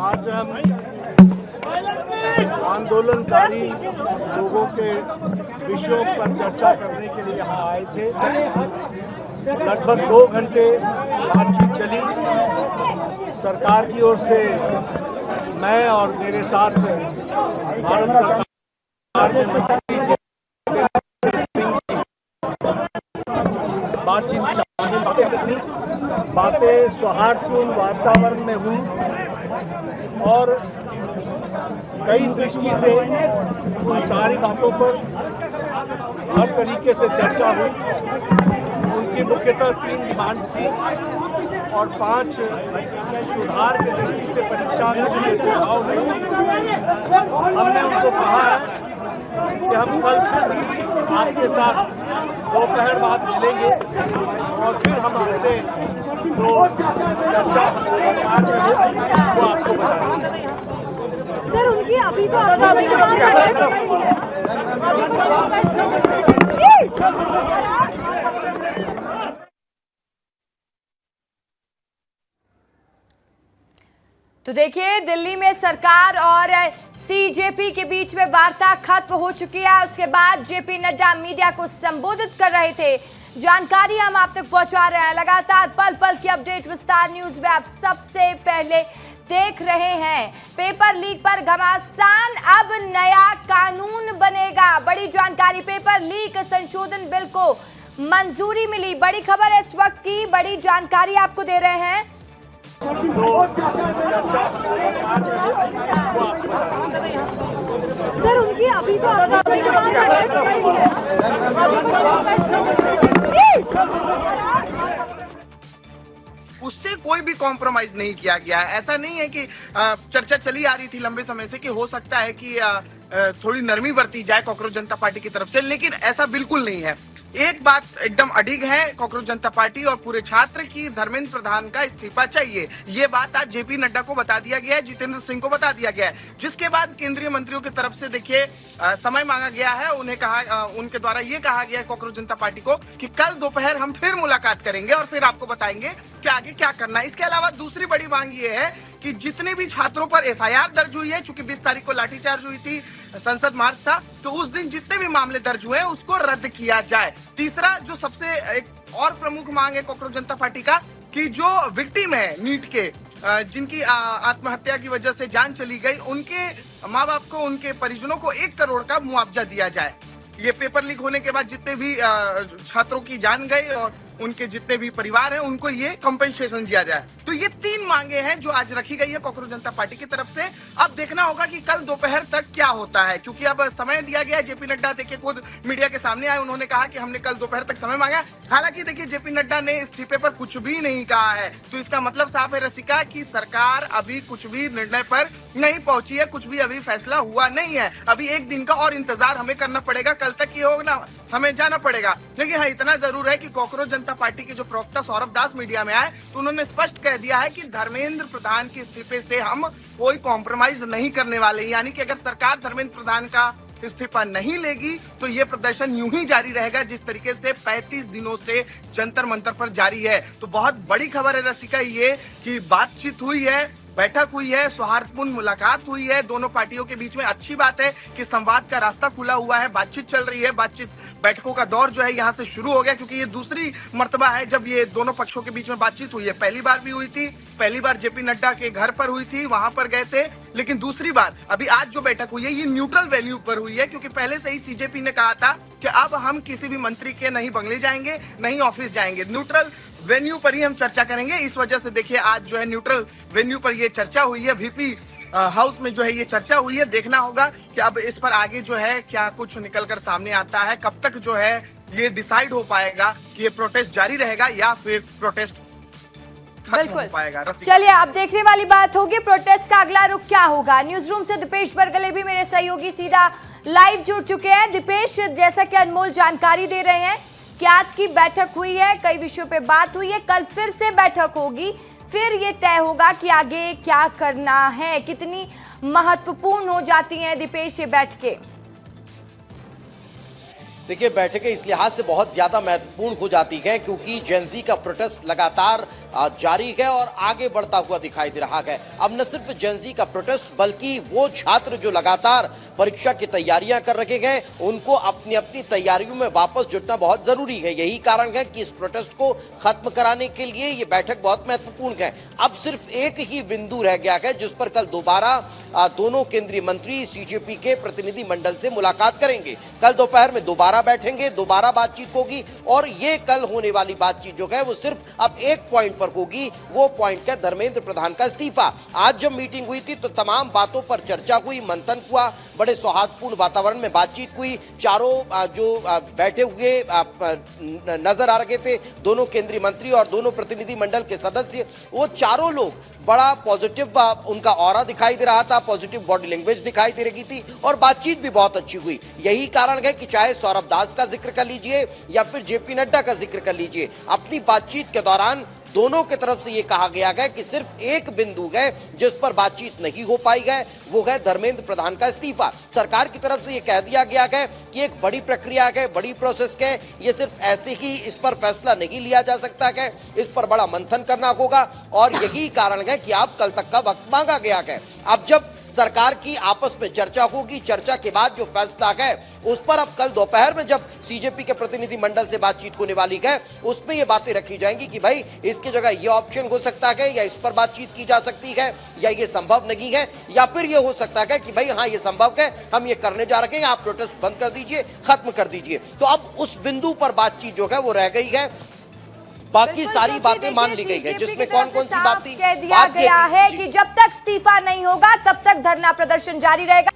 आज हम आंदोलनकारी लोगों के विषयों पर चर्चा करने के लिए यहाँ आए थे। लगभग 2 घंटे बातचीत चली। सरकार की ओर से मैं और मेरे साथ भारत सरकार के मंत्री बातचीत बातें सौहार्दपूर्ण वातावरण में हुई और कई दृष्टि से उन सारी बातों पर हर तरीके से चर्चा हुई। उनकी मुख्यतः 3 डिमांड थी और 5 सुधार के दृष्टि से परीक्षा के सुझाव हुए। हमने उनको कहा है कि हम कल आपके साथ दोपहर बाद मिलेंगे और फिर हम आपसे जो चर्चा वो आपको बताएंगे। सर, उनकी अभी तो देखिए, दिल्ली में सरकार और सीजेपी के बीच में वार्ता खत्म हो चुकी है। उसके बाद जेपी नड्डा मीडिया को संबोधित कर रहे थे। जानकारी हम आप तक पहुंचा रहे हैं। लगातार पल पल की अपडेट विस्तार न्यूज में आप सबसे पहले देख रहे हैं। पेपर लीक पर घमासान, अब नया कानून बनेगा। बड़ी जानकारी, पेपर लीक संशोधन बिल को मंजूरी मिली। बड़ी खबर है इस वक्त की, बड़ी जानकारी आपको दे रहे हैं। सर, उनकी अभी तो उससे कोई भी कॉम्प्रोमाइज नहीं किया गया है। ऐसा नहीं है कि चर्चा चली आ रही थी लंबे समय से कि हो सकता है कि थोड़ी नरमी बरती जाए कॉकरोच जनता पार्टी की तरफ से, लेकिन ऐसा बिल्कुल नहीं है। एक बात एकदम अडिग है कॉकरोच जनता पार्टी और पूरे छात्र की, धर्मेंद्र प्रधान का इस्तीफा चाहिए। ये बात आज जेपी नड्डा को बता दिया गया है, जितेंद्र सिंह को बता दिया गया है, जिसके बाद केंद्रीय मंत्रियों की तरफ से देखिए समय मांगा गया है। उन्हें कहा, उनके द्वारा ये कहा गया है कॉकरोच जनता पार्टी को कि कल दोपहर हम फिर मुलाकात करेंगे और फिर आपको बताएंगे कि आगे क्या करना है। इसके अलावा दूसरी बड़ी मांग ये है कि जितने भी छात्रों पर एफआईआर दर्ज हुई है, चूंकि 20 तारीख को लाठीचार्ज हुई थी, संसद मार्च था, तो उस दिन जितने भी मामले दर्ज हुए हैं उसको रद्द किया जाए। तीसरा जो सबसे एक और प्रमुख मांग है कॉकरोच जनता पार्टी का कि जो विक्टिम है नीट के, जिनकी आत्महत्या की वजह से जान चली गई, उनके माँ बाप को, उनके परिजनों को 1 करोड़ का मुआवजा दिया जाए। ये पेपर लीक होने के बाद जितने भी छात्रों की जान गई और उनके जितने भी परिवार हैं उनको ये कंपेंसेशन दिया जाए। तो ये 3 मांगे हैं जो आज रखी गई है कॉकरोच जनता पार्टी की तरफ से। अब देखना होगा कि कल दोपहर तक क्या होता है, क्योंकि अब समय दिया गया है। जेपी नड्डा देखिए खुद मीडिया के सामने आए, उन्होंने कहा कि हमने कल दोपहर तक समय मांगा। हालांकि देखिए जेपी नड्डा ने इस्तीफे पर कुछ भी नहीं कहा है, तो इसका मतलब साफ है रसिका कि सरकार अभी कुछ भी निर्णय पर नहीं पहुंची है, कुछ भी अभी फैसला हुआ नहीं है। अभी 1 दिन का और इंतजार हमें करना पड़ेगा, कल तक ये होगा हमें जाना पड़ेगा। लेकिन हाँ, इतना जरूर है कि कॉकरोच जनता पार्टी के जो प्रवक्ता सौरभ दास मीडिया में आए तो उन्होंने स्पष्ट कह दिया है कि धर्मेंद्र प्रधान के इस्तीफे से हम कोई कॉम्प्रोमाइज नहीं करने वाले। यानी कि अगर सरकार धर्मेंद्र प्रधान का इस्तीफा नहीं लेगी तो ये प्रदर्शन यूं ही जारी रहेगा जिस तरीके से 35 दिनों से जंतर मंतर पर जारी है। तो बहुत बड़ी खबर है रसिका ये कि बातचीत हुई है, बैठक हुई है, सौहार्दपूर्ण मुलाकात हुई है दोनों पार्टियों के बीच में। अच्छी बात है कि संवाद का रास्ता खुला हुआ है, बातचीत चल रही है। बातचीत, बैठकों का दौर जो है यहाँ से शुरू हो गया, क्योंकि ये दूसरी मर्तबा है जब ये दोनों पक्षों के बीच में बातचीत हुई है। पहली बार भी हुई थी, पहली बार जेपी नड्डा के घर पर हुई थी, वहां पर गए थे। लेकिन दूसरी बार अभी आज जो बैठक हुई है ये न्यूट्रल वैल्यू पर हुई है, क्योंकि पहले से ही सीजेपी ने कहा था कि अब हम किसी भी मंत्री के नहीं बंगले जाएंगे, नहीं ऑफिस जाएंगे, न्यूट्रल वेन्यू पर ही हम चर्चा करेंगे। इस वजह से देखिए आज जो है न्यूट्रल वेन्यू पर ये चर्चा हुई है, वीपी हाउस में जो है ये चर्चा हुई है। देखना होगा कि अब इस पर आगे जो है क्या कुछ निकलकर सामने आता है, कब तक जो है ये डिसाइड हो पाएगा कि ये प्रोटेस्ट जारी रहेगा या फिर प्रोटेस्ट खत्म हो पाएगा। चलिए, अब देखने वाली बात होगी प्रोटेस्ट का अगला रुख क्या होगा। न्यूज रूम से दीपेश बरगले भी मेरे सहयोगी सीधा लाइव जुड़ चुके हैं। दीपेश, जैसा कि अनमोल जानकारी दे रहे हैं कि आज की बैठक हुई है, कई विषयों पे बात हुई है, कल फिर से बैठक होगी, फिर ये तय होगा कि आगे क्या करना है। कितनी महत्वपूर्ण हो जाती हैं दीपेश ये बैठकें? देखिए, बैठकें इस लिहाज से बहुत ज़्यादा महत्वपूर्ण हो जाती हैं क्योंकि जेनजी का प्रोटेस्ट लगातार जारी है और आगे बढ़ता हुआ दिखाई दे रहा है। अब न सिर्फ जेनजी का प्रोटेस्ट बल्कि वो छात्र जो लगातार परीक्षा की तैयारियां कर रहे हैं उनको अपनी अपनी तैयारियों में वापस जुटना बहुत जरूरी है। यही कारण है कि इस प्रोटेस्ट को खत्म कराने के लिए ये बैठक बहुत महत्वपूर्ण है। अब सिर्फ एक ही बिंदु रह गया है जिस पर कल दोबारा दोनों केंद्रीय मंत्री सीजेपी के प्रतिनिधि मंडल से मुलाकात करेंगे। कल दोपहर में दोबारा बैठेंगे, दोबारा बातचीत होगी और ये कल होने वाली बातचीत जो है वो सिर्फ अब एक पॉइंट पर होगी। वो पॉइंट है धर्मेंद्र प्रधान का इस्तीफा। आज जब मीटिंग हुई थी तो तमाम बातों पर चर्चा हुई, मंथन हुआ, बड़े सौहार्दपूर्ण वातावरण में बातचीत हुई। चारों जो बैठे हुए नजर आ रहे थे, दोनों केंद्रीय मंत्री और दोनों प्रतिनिधि मंडल के सदस्य, वो चारों लोग बड़ा पॉजिटिव उनका ऑरा दिखाई दे रहा था, पॉजिटिव बॉडी लैंग्वेज दिखाई दे रही थी और बातचीत भी बहुत अच्छी हुई। यही कारण है कि चाहे सौरभ दास का जिक्र कर लीजिए या फिर जेपी नड्डा का जिक्र कर लीजिए, अपनी बातचीत के दौरान दोनों की तरफ से यह कहा गया है कि सिर्फ एक बिंदु है जिस पर बातचीत नहीं हो पाई है, वो है धर्मेंद्र प्रधान का इस्तीफा। सरकार की तरफ से यह कह दिया गया है कि एक बड़ी प्रक्रिया है, बड़ी प्रोसेस है, ये सिर्फ ऐसे ही इस पर फैसला नहीं लिया जा सकता है, इस पर बड़ा मंथन करना होगा और यही कारण है कि अब कल तक का वक्त मांगा गया है। अब जब सरकार की आपस में चर्चा होगी, चर्चा के बाद जो फैसला है उस पर अब कल दोपहर में जब सीजेपी के प्रतिनिधि मंडल से बातचीत होने वाली है उसमें ये बातें रखी जाएंगी कि भाई इसकी जगह ये ऑप्शन हो सकता है या इस पर बातचीत की जा सकती है या ये संभव नहीं है या फिर ये हो सकता है कि भाई हाँ ये संभव है, हम ये करने जा रहे हैं, आप प्रोटेस्ट बंद कर दीजिए, खत्म कर दीजिए। तो अब उस बिंदु पर बातचीत जो है वो रह गई है। बाकी सारी बातें मान ली गई है जिसमें कौन कौन सी बात थी, कह दिया गया है कि जब तक इस्तीफा नहीं होगा तब तक धरना प्रदर्शन जारी रहेगा।